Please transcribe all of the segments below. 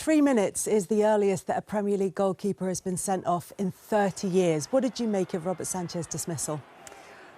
3 minutes is the earliest that a Premier League goalkeeper has been sent off in 30 years. What did you make of Robert Sanchez's dismissal?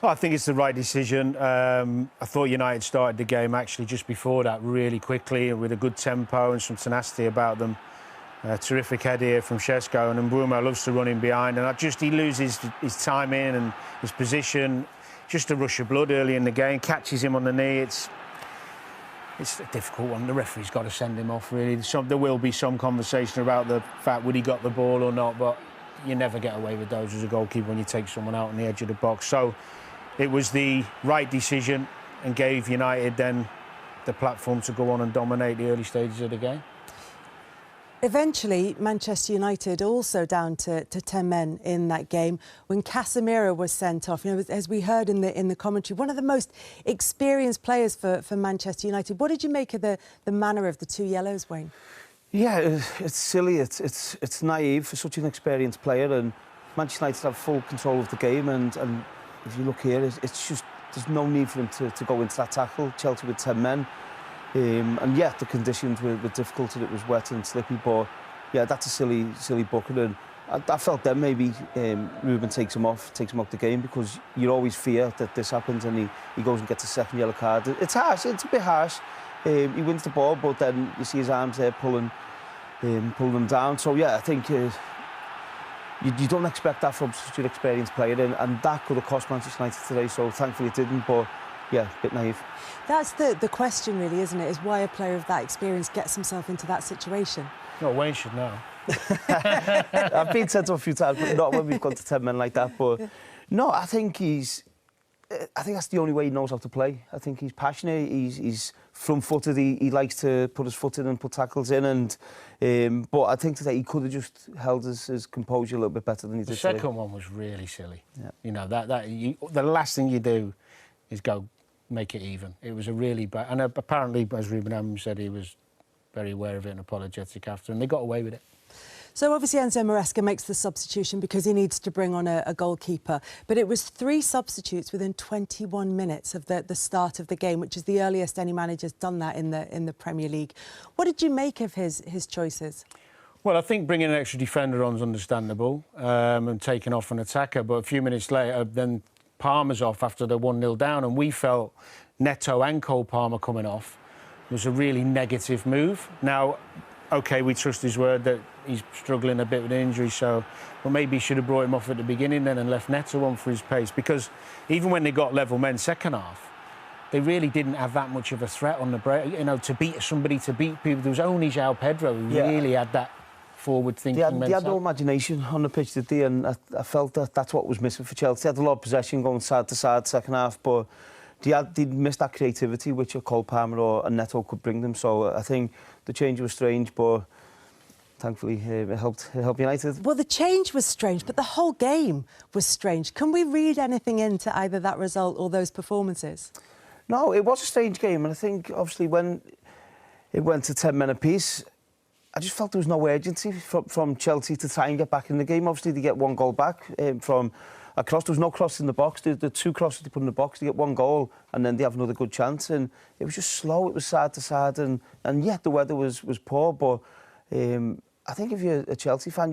Well, I think it's the right decision. I thought United started the game actually just before that really quickly with a good tempo and some tenacity about them. Terrific head here from Šeško, and Mbeumo loves to run in behind, and he loses his timing and his position. Just a rush of blood early in the game, catches him on the knee. It's a difficult one. The referee's got to send him off, really. There will be some conversation about the fact would he got the ball or not, but you never get away with those as a goalkeeper when you take someone out on the edge of the box. So it was the right decision and gave United then the platform to go on and dominate the early stages of the game. Eventually, Manchester United also down to 10 men in that game when Casemiro was sent off. You know, as we heard in the commentary, one of the most experienced players for Manchester United. What did you make of the manner of the 2 yellows, Wayne? Yeah, it's silly. It's naive for such an experienced player, and Manchester United have full control of the game. And if you look here, it's just there's no need for him to go into that tackle. Chelsea with 10 men. And yeah, the conditions were difficult and it was wet and slippy, but yeah, that's a silly booking, and I felt then maybe Ruben takes him off the game, because you always fear that this happens, and he goes and gets a second yellow card. It's harsh, it's a bit harsh. He wins the ball, but then you see his arms there pulling them down. So yeah, I think you don't expect that from such an experienced player, and that could have cost Manchester United today, so thankfully it didn't, but yeah, a bit naive. That's the question, really, isn't it? Is why a player of that experience gets himself into that situation. Well, Wayne should know. I've been sent off a few times, but not when we've got to 10 men like that. But no, I think that's the only way he knows how to play. I think he's passionate. He's front-footed. He likes to put his foot in and put tackles in. And but I think today he could have just held his composure a little bit better than he did today. The second one was really silly. Yeah. You know, the last thing you do is go make it even. It was a really bad... And apparently, as Ruben Amorim said, he was very aware of it and apologetic after, and they got away with it. So obviously Enzo Maresca makes the substitution because he needs to bring on a goalkeeper. But it was 3 substitutes within 21 minutes of the start of the game, which is the earliest any manager's done that in the Premier League. What did you make of his choices? Well, I think bringing an extra defender on is understandable, and taking off an attacker. But a few minutes later, then Palmer's off after they're 1-0 down, and we felt Neto and Cole Palmer coming off was a really negative move. Now, OK, we trust his word that he's struggling a bit with injury, so well, maybe he should have brought him off at the beginning then and left Neto on for his pace, because even when they got level men second half, they really didn't have that much of a threat on the break. You know, to beat people. There was only João Pedro who really had that forward-thinking mentality. They had no imagination on the pitch, did they? And I felt that's what was missing for Chelsea. They had a lot of possession going side to side second half, but they'd missed that creativity which a Cole Palmer or a Neto could bring them. So I think the change was strange, but thankfully it helped United. Well, the change was strange, but the whole game was strange. Can we read anything into either that result or those performances? No, it was a strange game, and I think obviously when it went to 10 men apiece, I just felt there was no urgency from Chelsea to try and get back in the game. Obviously, they get 1 goal back from a cross. There was no cross in the box. The 2 crosses they put in the box, they get 1 goal, and then they have another good chance. And it was just slow. It was side to side, and yeah, the weather was poor. But I think if you're a Chelsea fan,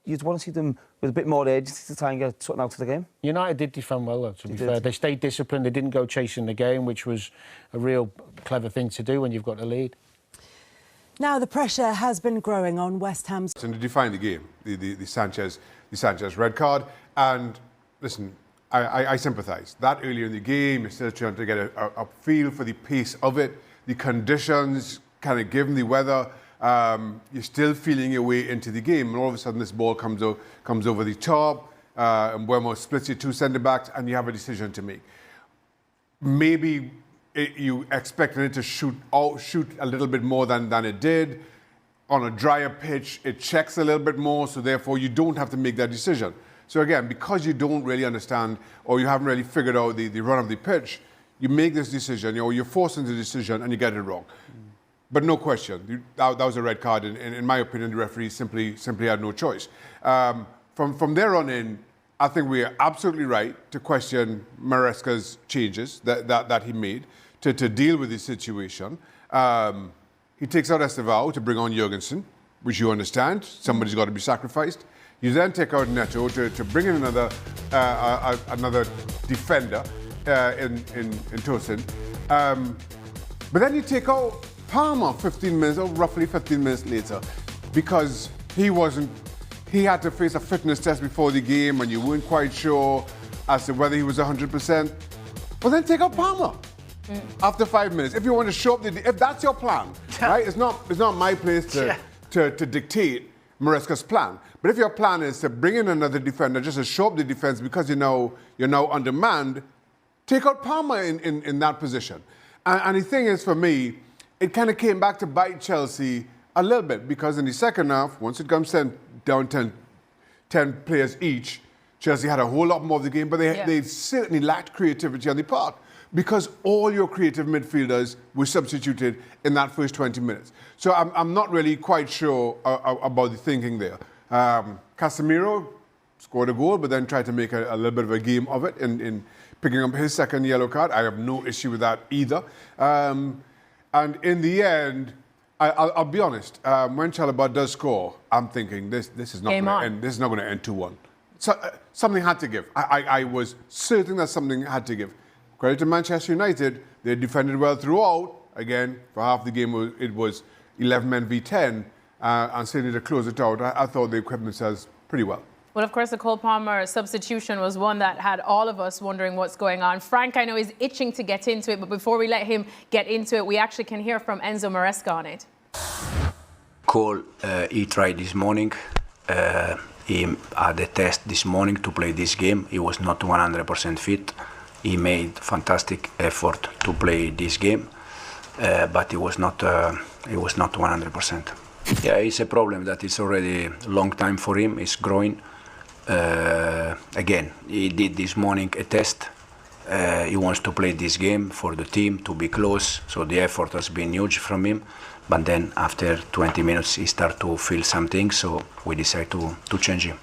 you'd want to see them with a bit more urgency to try and get something out of the game. United did defend well, though, to be fair. They stayed disciplined. They didn't go chasing the game, which was a real clever thing to do when you've got the lead. Now the pressure has been growing on West Ham's... And to define the game, the Sanchez red card. And listen, I sympathise. That earlier in the game, you're still trying to get a feel for the pace of it, the conditions, kind of given the weather. You're still feeling your way into the game, and all of a sudden this ball comes over the top, and Mbeumo splits your 2 centre-backs, and you have a decision to make. Maybe you expected it to shoot a little bit more than it did. On a drier pitch, it checks a little bit more, so therefore you don't have to make that decision. So again, because you don't really understand, or you haven't really figured out the run of the pitch, you make this decision, you're forced into the decision, and you get it wrong. But no question, that was a red card. In my opinion, the referee simply had no choice. From there on in, I think we are absolutely right to question Maresca's changes that he made to deal with this situation. He takes out Estevao to bring on Jurgensen. which you understand. Somebody's got to be sacrificed. You then take out Neto to bring in another defender in Tosin. But then you take out Palmer 15 minutes, or roughly 15 minutes later, because he had to face a fitness test before the game and you weren't quite sure as to whether he was 100%. But then take out Palmer after 5 minutes. If you want to show up, if that's your plan, right? It's not my place to dictate Maresca's plan. But if your plan is to bring in another defender just to show up the defense because you're now undermanned, take out Palmer in that position. And the thing is, for me, it kind of came back to bite Chelsea a little bit, because in the second half, once it comes down 10 players each, Chelsea had a whole lot more of the game, but they certainly lacked creativity on the part, because all your creative midfielders were substituted in that first 20 minutes. So I'm not really quite sure about the thinking there. Casemiro scored a goal, but then tried to make a little bit of a game of it in picking up his second yellow card. I have no issue with that either. And in the end, I'll be honest. When Chalobah does score, I'm thinking this is not going to end. This is not going to end 2-1. So something had to give. I was certain that something had to give. Credit to Manchester United. They defended well throughout. Again, for half the game, it was 11 men v 10, and certainly to close it out, I thought they equipped themselves pretty well. Well, of course, the Cole Palmer substitution was one that had all of us wondering what's going on. Frank, I know, is itching to get into it, but before we let him get into it, we actually can hear from Enzo Maresca on it. Cole, he tried this morning. He had a test this morning to play this game. He was not 100% fit. He made fantastic effort to play this game, but he was not 100%. Yeah, it's a problem that it's already a long time for him. He's growing. Again, he did this morning a test. He wants to play this game for the team, to be close. So the effort has been huge from him. But then after 20 minutes, he started to feel something. So we decided to change him.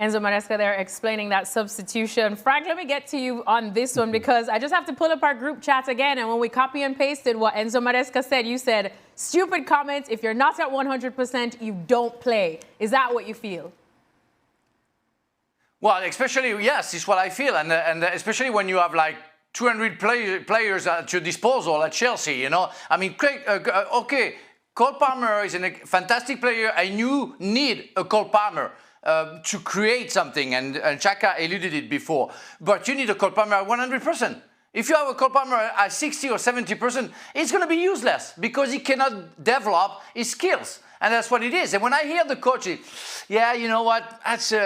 Enzo Maresca there explaining that substitution. Frank, let me get to you on this one, because I just have to pull up our group chat again. And when we copy and pasted what Enzo Maresca said, you said, stupid comments. If you're not at 100%, you don't play. Is that what you feel? Well, especially, yes, it's what I feel. And especially when you have like 200 players at your disposal at Chelsea, you know. I mean, okay, Cole Palmer is a fantastic player, and you need a Cole Palmer to create something, and Xhaka eluded it before. But you need a Cole Palmer at 100%. If you have a Cole Palmer at 60 or 70%, it's going to be useless, because he cannot develop his skills. And that's what it is. And when I hear the coach, yeah, you know what,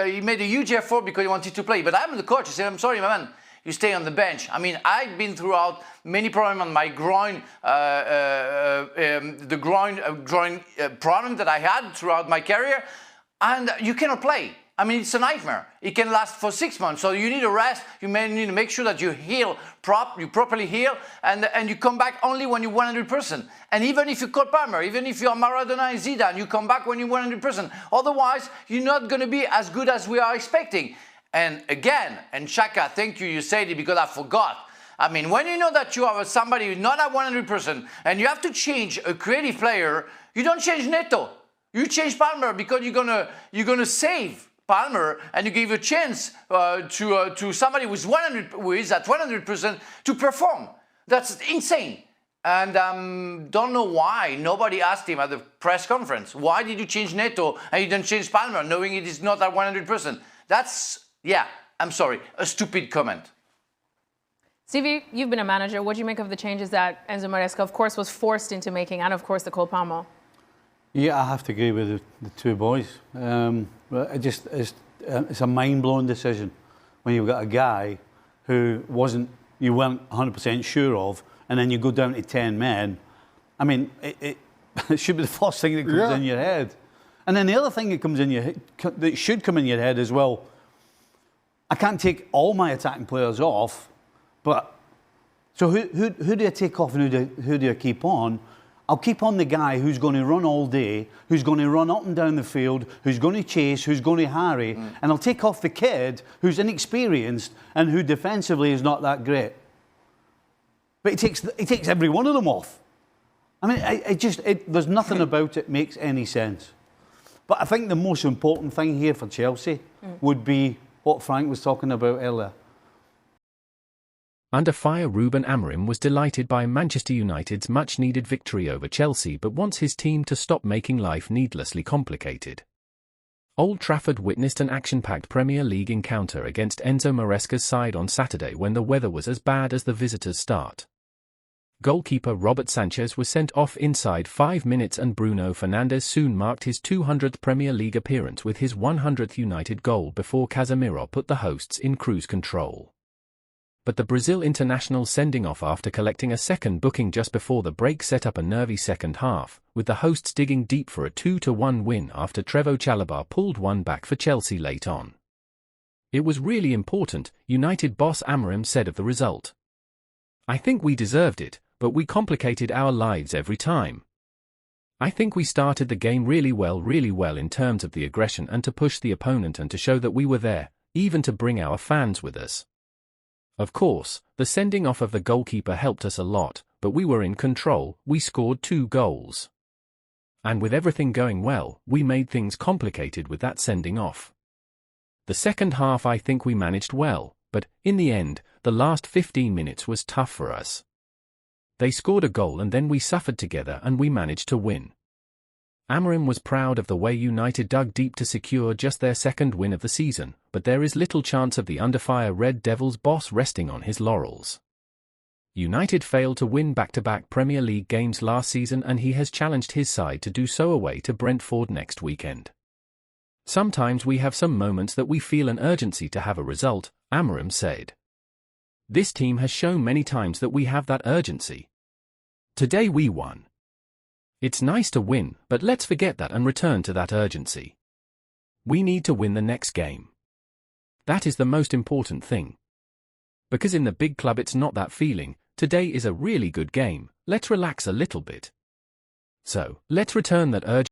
he made a huge effort because he wanted to play. But I'm the coach. I said, I'm sorry, my man, you stay on the bench. I mean, I've been throughout many problems on my groin, the groin problem that I had throughout my career. And you cannot play. I mean, it's a nightmare. It can last for 6 months. So you need a rest. You may need to make sure that you heal, you properly heal, and you come back only when you're 100%. And even if you're Cole Palmer, even if you're Maradona and Zidane, you come back when you're 100%. Otherwise, you're not going to be as good as we are expecting. And again, and Xhaka, thank you, you said it because I forgot. I mean, when you know that you have somebody who's not at 100% and you have to change a creative player, you don't change Neto. You change Palmer because you're gonna save Palmer, and you give a chance to somebody who is at 100% to perform. That's insane. And don't know why nobody asked him at the press conference, why did you change Neto and you didn't change Palmer, knowing it is not at 100%? That's, yeah, I'm sorry, a stupid comment. Stevie, you've been a manager. What do you make of the changes that Enzo Maresca, of course, was forced into making, and of course the Cole Palmer? Yeah, I have to agree with the two boys. It's a mind-blowing decision when you've got a guy who you weren't 100% sure of, and then you go down to 10 men. I mean, it should be the first thing that comes in your head. And then the other thing that should come in your head as well, I can't take all my attacking players off, but so who do I take off and who do I keep on? I'll keep on the guy who's going to run all day, who's going to run up and down the field, who's going to chase, who's going to harry, and I'll take off the kid who's inexperienced and who defensively is not that great. But he takes every one of them off. I mean, there's nothing about it makes any sense. But I think the most important thing here for Chelsea would be what Frank was talking about earlier. Under fire, Ruben Amorim was delighted by Manchester United's much-needed victory over Chelsea but wants his team to stop making life needlessly complicated. Old Trafford witnessed an action-packed Premier League encounter against Enzo Maresca's side on Saturday when the weather was as bad as the visitors' start. Goalkeeper Robert Sanchez was sent off inside 5 minutes and Bruno Fernandes soon marked his 200th Premier League appearance with his 100th United goal before Casemiro put the hosts in cruise control. But the Brazil international sending off after collecting a second booking just before the break set up a nervy second half, with the hosts digging deep for a 2-1 win after Trevoh Chalobah pulled one back for Chelsea late on. It was really important, United boss Amorim said of the result. I think we deserved it, but we complicated our lives every time. I think we started the game really well in terms of the aggression and to push the opponent and to show that we were there, even to bring our fans with us. Of course, the sending off of the goalkeeper helped us a lot, but we were in control, we scored 2 goals. And with everything going well, we made things complicated with that sending off. The second half I think we managed well, but, in the end, the last 15 minutes was tough for us. They scored a goal and then we suffered together and we managed to win. Amorim was proud of the way United dug deep to secure just their second win of the season, but there is little chance of the under-fire Red Devils boss resting on his laurels. United failed to win back-to-back Premier League games last season and he has challenged his side to do so away to Brentford next weekend. Sometimes we have some moments that we feel an urgency to have a result, Amorim said. This team has shown many times that we have that urgency. Today we won. It's nice to win, but let's forget that and return to that urgency. We need to win the next game. That is the most important thing. Because in the big club it's not that feeling, today is a really good game, let's relax a little bit. So, let's return that urgency.